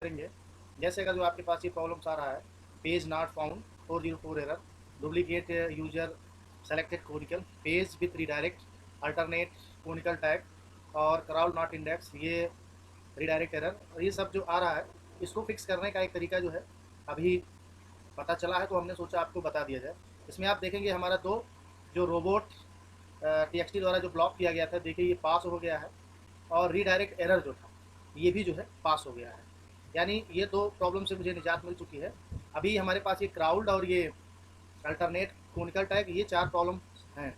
करेंगे। जैसे अगर जो आपके पास ये प्रॉब्लम्स आ रहा है, page not found 404 error, duplicate user selected conical, page with redirect, alternate conical tag और क्राउड नॉट इंडेक्स, ये रिडायरेक्ट एरर, ये सब जो आ रहा है इसको फिक्स करने का एक तरीका जो है अभी पता चला है, तो हमने सोचा आपको बता दिया जाए। इसमें आप देखेंगे हमारा दो जो रोबोट टीएक्सटी द्वारा जो ब्लॉक किया गया था, देखिए ये पास हो गया है, और रीडायरेक्ट एरर जो था ये भी जो है पास हो गया है। यानी ये दो प्रॉब्लम से मुझे निजात मिल चुकी है। अभी हमारे पास ये क्राउड और ये अल्टरनेट कोनिकल टैग, ये चार प्रॉब्लम हैं,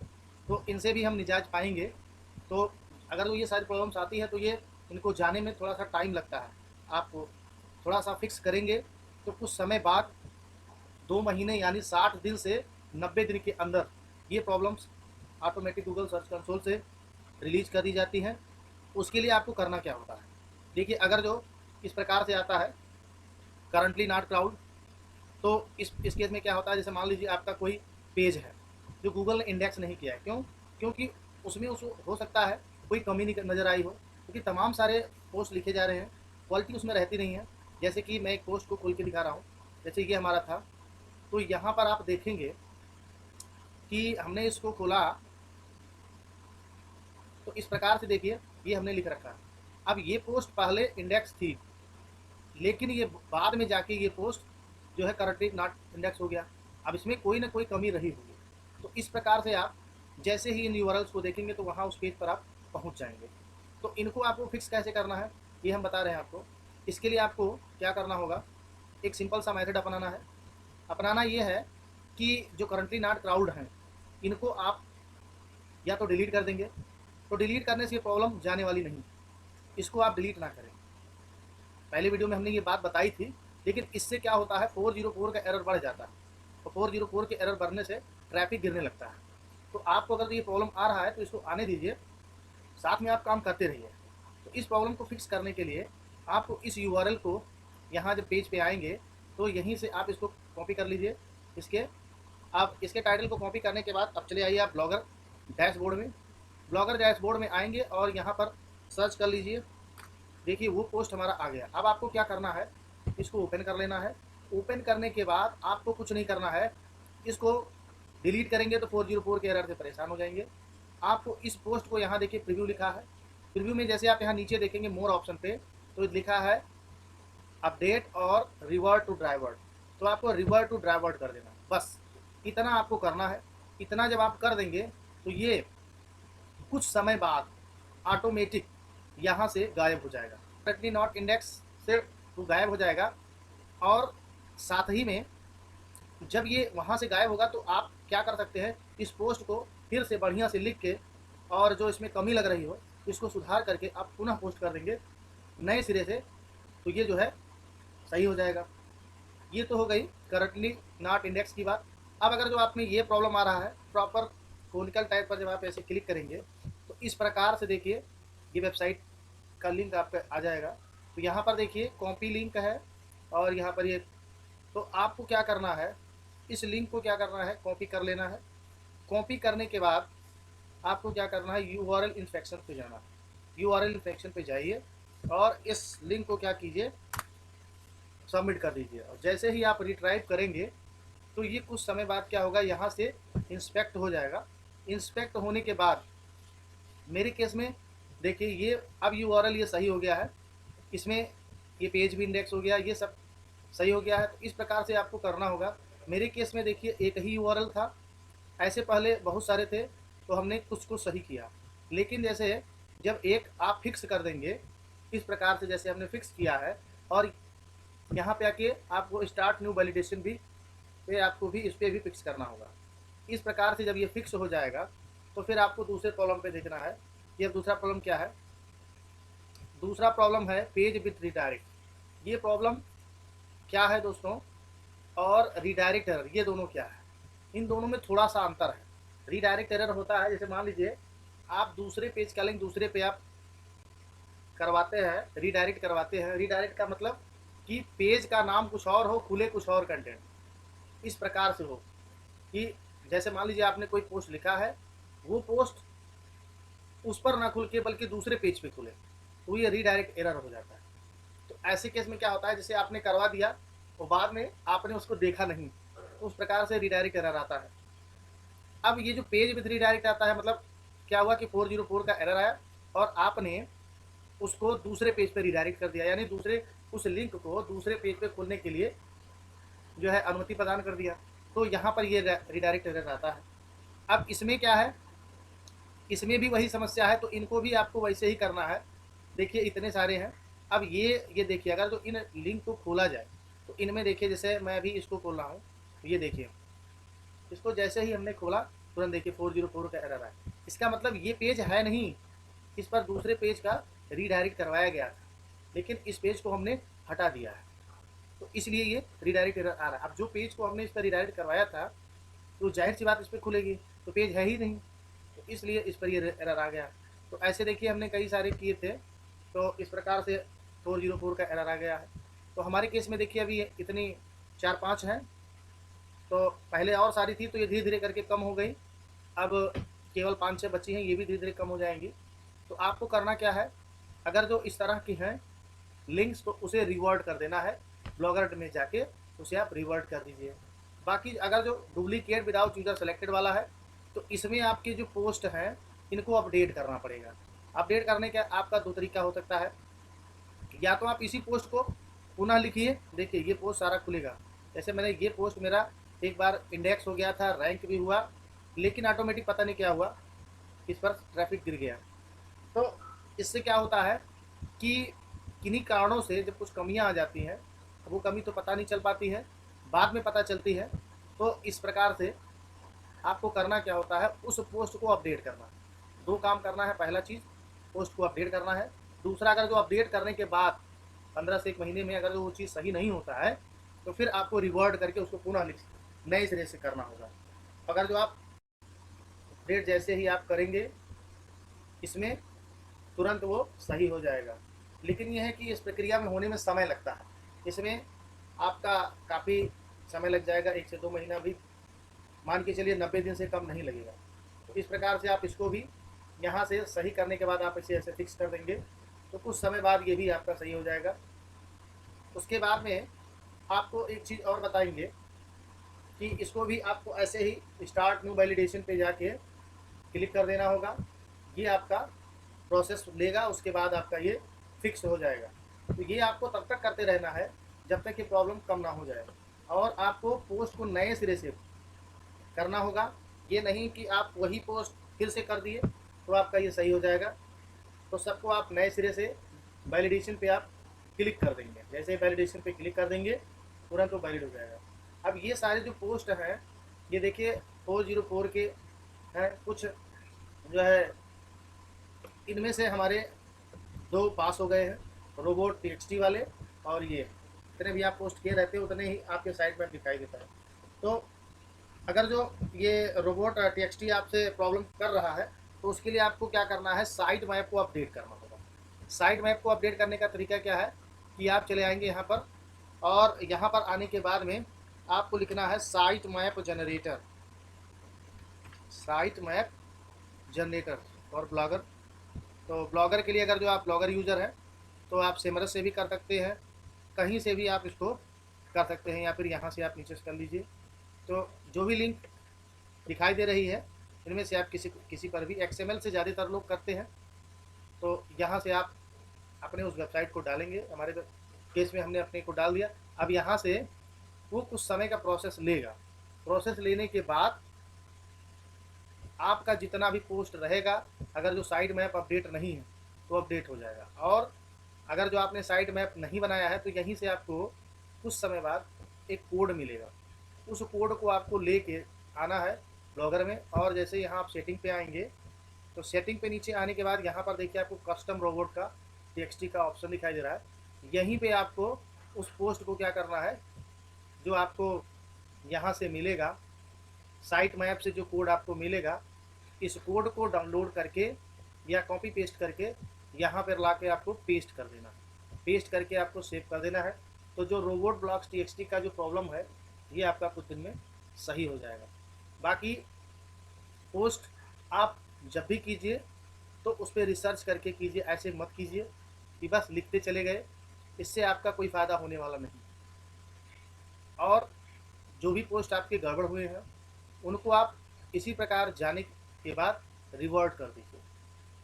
तो इनसे भी हम निजात पाएंगे। तो अगर तो ये सारी प्रॉब्लम्स आती है तो ये इनको जाने में थोड़ा सा टाइम लगता है। आप थोड़ा सा फिक्स करेंगे तो कुछ समय बाद 2 महीने यानी 60 दिन से 90 दिन के अंदर ये problems automatic Google search console से रिलीज कर दी जाती हैं। उसके लिए आपको करना क्या होता है, देखिए अगर जो इस प्रकार से आता है करंटली नॉट क्राउड, तो इस केस में क्या होता है, जैसे मान लीजिए आपका कोई पेज है जो गूगल ने इंडेक्स नहीं किया है। क्यों? क्योंकि उसमें हो सकता है कोई कमी नज़र आई हो, क्योंकि तमाम सारे पोस्ट लिखे जा रहे हैं, क्वालिटी उसमें रहती नहीं है। जैसे कि मैं एक पोस्ट को खोल के दिखा रहा हूँ, जैसे ये हमारा था, तो यहाँ पर आप देखेंगे कि हमने इसको खोला तो इस प्रकार से देखिए ये हमने लिख रखा है। अब ये पोस्ट पहले इंडेक्स थी, लेकिन ये बाद में जाके ये पोस्ट जो है करंटली नॉट इंडेक्स हो गया। अब इसमें कोई ना कोई कमी रही होगी। तो इस प्रकार से आप जैसे ही इन यूआरएल्स को देखेंगे तो वहाँ उस पेज पर आप पहुँच जाएंगे। तो इनको आपको फिक्स कैसे करना है ये हम बता रहे हैं आपको। इसके लिए आपको क्या करना होगा, एक सिंपल सा मेथड अपनाना है। अपनाना ये है कि जो करंटली नॉट क्राउड हैं इनको आप या तो डिलीट कर देंगे, तो डिलीट करने से ये प्रॉब्लम जाने वाली नहीं, इसको आप डिलीट ना करें। पहले वीडियो में हमने ये बात बताई थी, लेकिन इससे क्या होता है 404 का एरर बढ़ जाता है, तो 404 के एरर बढ़ने से ट्रैफिक गिरने लगता है। तो आपको अगर ये प्रॉब्लम आ रहा है तो इसको आने दीजिए, साथ में आप काम करते रहिए। तो इस प्रॉब्लम को फिक्स करने के लिए आपको इस यूआरएल को, यहाँ जब पेज पे आएंगे तो यहीं से आप इसको कॉपी कर लीजिए। इसके आप इसके टाइटल को कॉपी करने के बाद अब चले आइए आप ब्लॉगर डैशबोर्ड में। ब्लॉगर डैशबोर्ड में आएंगे और यहाँ पर सर्च कर लीजिए, देखिए वो पोस्ट हमारा आ गया। अब आपको क्या करना है, इसको ओपन कर लेना है। ओपन करने के बाद आपको कुछ नहीं करना है, इसको डिलीट करेंगे तो 404 के एरर से परेशान हो जाएंगे। आपको इस पोस्ट को यहाँ देखिए प्रीव्यू लिखा है, प्रीव्यू में जैसे आप यहाँ नीचे देखेंगे मोर ऑप्शन पे, तो लिखा है अपडेट और रिवर्ट टू ड्राइवर्ड, तो आपको रिवर्ट टू ड्राइवर्ड कर देना, बस इतना आपको करना है। इतना जब आप कर देंगे तो ये कुछ समय बाद ऑटोमेटिक यहाँ से गायब हो जाएगा, करंटली नॉट इंडेक्स से तो गायब हो जाएगा। और साथ ही में जब ये वहाँ से गायब होगा तो आप क्या कर सकते हैं, इस पोस्ट को फिर से बढ़िया से लिख के और जो इसमें कमी लग रही हो इसको सुधार करके आप पुनः पोस्ट कर देंगे नए सिरे से, तो ये जो है सही हो जाएगा। ये तो हो गई करंटली नॉट इंडेक्स की बात। अब अगर जो आप में ये प्रॉब्लम आ रहा है प्रॉपर कोनिकल टाइप पर, जब आप ऐसे क्लिक करेंगे तो इस प्रकार से देखिए ये वेबसाइट का लिंक आपका आ जाएगा। तो यहाँ पर देखिए कॉपी लिंक है और यहाँ पर ये, तो आपको क्या करना है, इस लिंक को क्या करना है, कॉपी कर लेना है। कॉपी करने के बाद आपको क्या करना है, यूआरएल इंस्पेक्शन पे जाना है। यूआरएल इंस्पेक्शन पे जाइए और इस लिंक को क्या कीजिए, सबमिट कर दीजिए। और जैसे ही आप रिट्राइव करेंगे तो ये कुछ समय बाद क्या होगा, यहाँ से इंस्पेक्ट हो जाएगा। इंस्पेक्ट होने के बाद मेरे केस में देखिए ये अब यूआरएल ये सही हो गया है, इसमें ये पेज भी इंडेक्स हो गया, ये सब सही हो गया है। तो इस प्रकार से आपको करना होगा। मेरे केस में देखिए एक ही यूआरएल था, ऐसे पहले बहुत सारे थे तो हमने कुछ कुछ सही किया, लेकिन जैसे जब एक आप फिक्स कर देंगे इस प्रकार से जैसे हमने फिक्स किया है, और यहाँ पे आके आपको स्टार्ट न्यू वैलिडेशन भी पे आपको भी इस पर भी फिक्स करना होगा। इस प्रकार से जब ये फिक्स हो जाएगा तो फिर आपको दूसरे प्रॉब्लम पे देखना है। ये दूसरा प्रॉब्लम क्या है, दूसरा प्रॉब्लम है पेज विथ रिडायरेक्ट। ये प्रॉब्लम क्या है दोस्तों, और रिडायरेक्ट एरर, ये दोनों क्या है, इन दोनों में थोड़ा सा अंतर है। रिडायरेक्ट एरर होता है जैसे मान लीजिए आप दूसरे पेज का लिंक दूसरे पे आप करवाते हैं, रिडायरेक्ट करवाते हैं। रिडायरेक्ट का मतलब कि पेज का नाम कुछ और हो, खुले कुछ और कंटेंट, इस प्रकार से हो कि जैसे मान लीजिए आपने कोई पोस्ट लिखा है, वो पोस्ट उस पर ना खुल के बल्कि दूसरे पेज पे खुले, तो ये रीडायरेक्ट एरर हो जाता है। तो ऐसे केस में क्या होता है, जैसे आपने करवा दिया और बाद में आपने उसको देखा नहीं, तो उस प्रकार से रिडायरेक्ट एरर आता है। अब ये जो पेज विथ रिडायरेक्ट आता है, मतलब क्या हुआ कि 404 का एरर आया और आपने उसको दूसरे पेज पे रिडायरेक्ट कर दिया, यानी दूसरे उस लिंक को दूसरे पेज पे खोलने के लिए जो है अनुमति प्रदान कर दिया, तो यहाँ पर ये रिडायरेक्ट एरर आता है। अब इसमें क्या है, इसमें भी वही समस्या है, तो इनको भी आपको वैसे ही करना है। देखिए इतने सारे हैं। अब ये देखिए, अगर जो इन लिंक को खोला जाए तो इनमें देखिए, जैसे मैं अभी इसको खोल रहा हूँ, तो ये देखिए इसको जैसे ही हमने खोला तुरंत देखिए 404 का एरर आया। इसका मतलब ये पेज है नहीं, इस पर दूसरे पेज का रीडायरेक्ट करवाया गया था, लेकिन इस पेज को हमने हटा दिया है, तो इसलिए ये रीडायरेक्ट एरर आ रहा है। अब जो पेज को हमने इस पर रीडायरेक्ट करवाया था, तो जाहिर सी बात इस पर खुलेगी, तो पेज है ही नहीं, तो इसलिए इस पर ये एरर आ गया। तो ऐसे देखिए हमने कई सारे किए थे, तो इस प्रकार से 404 का एरर आ गया है। तो हमारे केस में देखिए अभी इतनी 4-5 हैं, तो पहले और सारी थी, तो ये धीरे धीरे करके कम हो गई। अब केवल 5-6 बची हैं, ये भी धीरे धीरे कम हो जाएंगी। तो आपको करना क्या है, अगर जो इस तरह की हैं लिंक्स, तो उसे रिवर्ट कर देना है, ब्लॉगर में जाके उसे आप रिवर्ट कर दीजिए। बाकी अगर जो डुप्लीकेट विदाउट यूजर सेलेक्टेड वाला है, तो इसमें आपके जो पोस्ट हैं इनको अपडेट करना पड़ेगा। अपडेट करने का आपका दो तरीका हो सकता है, या तो आप इसी पोस्ट को पुनः लिखिए, देखिए ये पोस्ट सारा खुलेगा। जैसे मैंने ये पोस्ट, मेरा एक बार इंडेक्स हो गया था, रैंक भी हुआ, लेकिन ऑटोमेटिक पता नहीं क्या हुआ, इस पर ट्रैफिक गिर गया। तो इससे क्या होता है कि किन्हीं कारणों से जब कुछ कमियां आ जाती हैं, वो कमी तो पता नहीं चल पाती है, बाद में पता चलती है। तो इस प्रकार से आपको करना क्या होता है, उस पोस्ट को अपडेट करना। दो काम करना है, पहला चीज़ पोस्ट को अपडेट करना है, दूसरा अगर जो अपडेट करने के बाद 15 से 1 महीने में अगर जो वो चीज़ सही नहीं होता है, तो फिर आपको रिवर्ट करके उसको पुनः नए सिरे से करना होगा। अगर जो आप अपडेट जैसे ही आप करेंगे, इसमें तुरंत वो सही हो जाएगा। लेकिन यह है कि इस प्रक्रिया में होने में समय लगता है, इसमें आपका काफ़ी समय लग जाएगा, 1 से 2 महीना भी मान के चलिए, 90 दिन से कम नहीं लगेगा। तो इस प्रकार से आप इसको भी यहाँ से सही करने के बाद आप इसे ऐसे फिक्स कर देंगे, तो कुछ समय बाद ये भी आपका सही हो जाएगा। उसके बाद में आपको एक चीज़ और बताएंगे कि इसको भी आपको ऐसे ही स्टार्ट न्यू वैलिडेशन पे जाके क्लिक कर देना होगा। ये आपका प्रोसेस लेगा, उसके बाद आपका ये फिक्स हो जाएगा। तो ये आपको तब तक करते रहना है जब तक कि प्रॉब्लम कम ना हो जाए, और आपको पोस्ट को नए सिरे से करना होगा। ये नहीं कि आप वही पोस्ट फिर से कर दिए तो आपका ये सही हो जाएगा। तो सबको आप नए सिरे से वैलिडेशन पे आप क्लिक कर देंगे, जैसे वैलिडेशन पे क्लिक कर देंगे तुरंत वो वैलिड हो जाएगा। अब ये सारे जो पोस्ट हैं, ये देखिए 404 के हैं, कुछ जो है इनमें से हमारे 2 पास हो गए हैं, रोबोट टीएक्सटी वाले, और ये जितने भी आप पोस्ट किए रहते हैं उतने ही आपके साइट पर दिखाई देता है। तो अगर जो ये रोबोट टीएक्सटी आपसे प्रॉब्लम कर रहा है, तो उसके लिए आपको क्या करना है, साइट मैप को अपडेट करना होगा। साइट मैप को अपडेट करने का तरीका क्या है कि आप चले आएंगे यहाँ पर, और यहाँ पर आने के बाद में आपको लिखना है site map generator, site map generator और ब्लॉगर। तो ब्लॉगर के लिए अगर जो आप ब्लॉगर यूज़र हैं, तो आप सेमरस से भी कर सकते हैं, कहीं से भी आप इसको कर सकते हैं, या फिर यहाँ से आप नीचे से कर लीजिए। तो जो भी लिंक दिखाई दे रही है, इनमें से आप किसी पर भी, XML से ज़्यादातर लोग करते हैं, तो यहाँ से आप अपने उस वेबसाइट को डालेंगे। हमारे केस में हमने अपने को डाल दिया। अब यहाँ से वो कुछ समय का प्रोसेस लेगा, प्रोसेस लेने के बाद आपका जितना भी पोस्ट रहेगा, अगर जो साइट मैप अपडेट नहीं है तो अपडेट हो जाएगा, और अगर जो आपने साइट मैप नहीं बनाया है, तो यहीं से आपको कुछ समय बाद एक कोड मिलेगा। उस कोड को आपको लेके आना है ब्लॉगर में, और जैसे यहाँ आप सेटिंग पे आएंगे, तो सेटिंग पे नीचे आने के बाद यहाँ पर देखिए आपको कस्टम रोबोट का टीएक्सटी का ऑप्शन दिखाई दे रहा है। यहीं पे आपको उस पोस्ट को क्या करना है, जो आपको यहाँ से मिलेगा साइट मैप से जो कोड आपको मिलेगा, इस कोड को डाउनलोड करके या कॉपी पेस्ट करके यहाँ पर ला के आपको पेस्ट कर देना है, पेस्ट करके आपको सेव कर देना है। तो जो रोबोट ब्लॉक्स टीएक्सटी का जो प्रॉब्लम है, ये आपका कुछ दिन में सही हो जाएगा। बाकी पोस्ट आप जब भी कीजिए तो उस पर रिसर्च करके कीजिए, ऐसे मत कीजिए कि बस लिखते चले गए इससे आपका कोई फ़ायदा होने वाला नहीं। और जो भी पोस्ट आपके गड़बड़ हुए हैं उनको आप इसी प्रकार जाने के बाद रिवर्ट कर दीजिए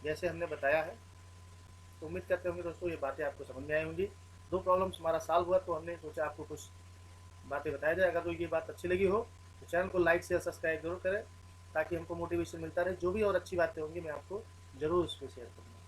जैसे हमने बताया है। तो उम्मीद करते होंगे दोस्तों ये बातें आपको समझ में आई होंगी। दो प्रॉब्लम्स हमारा सॉल्व हुआ तो हमने सोचा आपको कुछ बातें बताया जाए। अगर तो ये बात अच्छी लगी हो तो चैनल को लाइक शेयर सब्सक्राइब जरूर करें ताकि हमको मोटिवेशन मिलता रहे। जो भी और अच्छी बातें होंगी मैं आपको ज़रूर उस पर शेयर करूँगा।